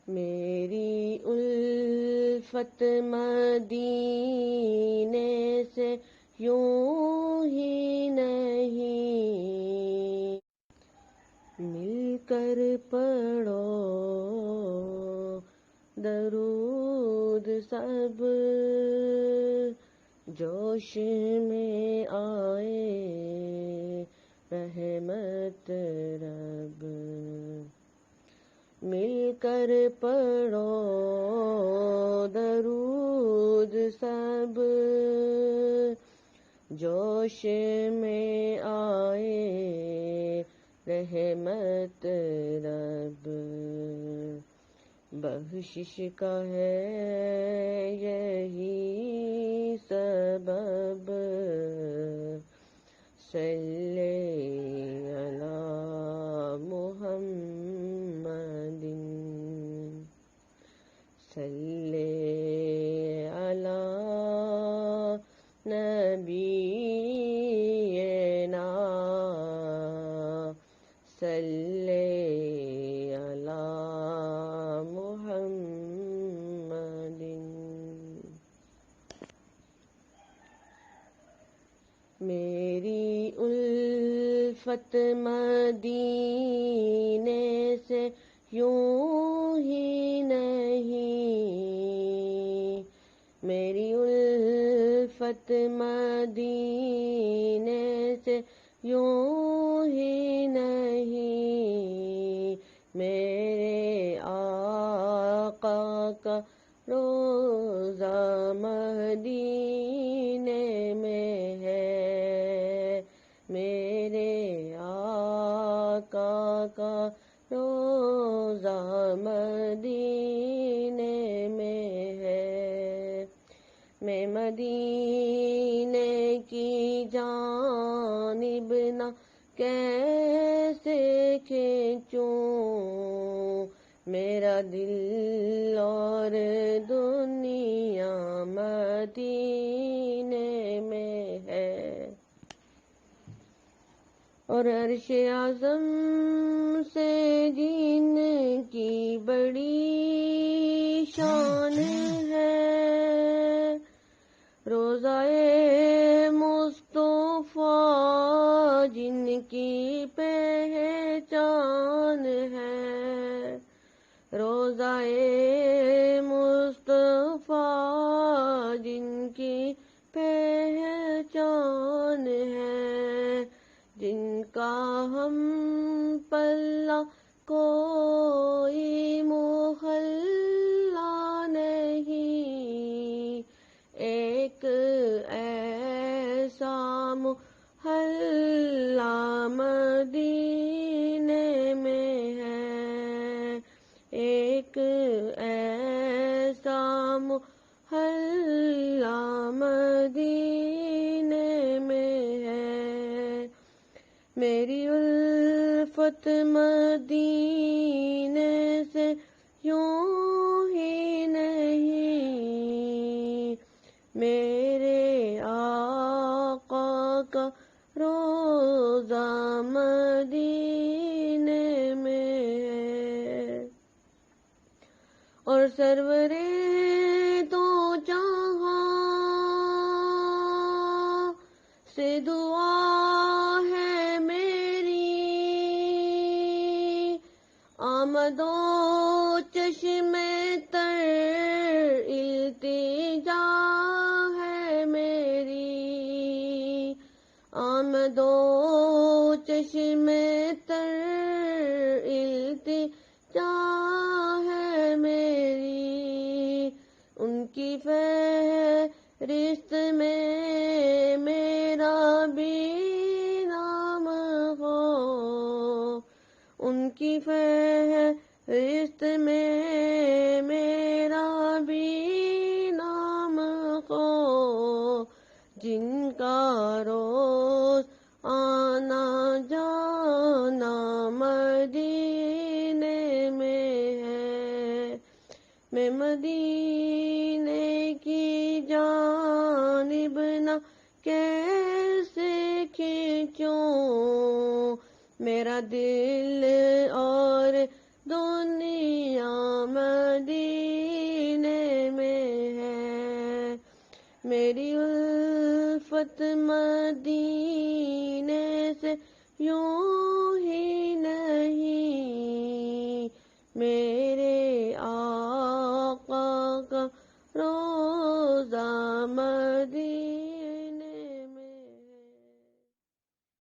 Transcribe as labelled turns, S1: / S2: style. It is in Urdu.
S1: میری الفت مدینے سے یوں ہی نہیں، مل کر پڑھو درود سب، جوش میں آئے رحمت رب، مل کر پڑھو درود سب، جوش میں آئے رحمت رب، بخشش کا ہے یہی سبب، صلی علی محمد، صلی علی نبینا، صلی علی محمد۔ میری الفت مدینے سے یوں ہی نہیں، میری الفت مدینے سے یوں ہی نہیں، میرے آقا کا روضہ مدینے میں ہے، میرے آقا کا روضہ مدینے میں ہے، میں مدینے کی جانب نہ کیسے کھینچوں، میرا دل اور دنیا مدینے میں ہے، اور عرش اعظم سے جن کی بڑی شان ہے، روضہ مصطفیٰ جن کی پہچان ہے، روضہ مصطفیٰ جن کی پہچان ہے، جن کا ہم پلہ کوئی محلہ نہیں، ایک ایسا محلہ مدینے میں ہے، ایک ایسا محلہ مدینے میں ہے، میری الفت مدینے سے یوں ہی نہیں، میرے آقا کا روضہ مدینے میں ہے، اور سرورے تو جہاں سے دعا ہے میری، آمد و چشم تر التجا ہے میری، آمد و چشم تر التجا ہے میری، ان کی فہرست میں میرا بھی نام ہو، ان کی فہرست میں میرا بھی نام ہو، جن کا روز آنا جانا مدینے میں ہے، میں مدینے کی جانب نہ کیسے کھینچوں، میرا دل اور دنیا میں میری الفت مدینے سے یوں ہی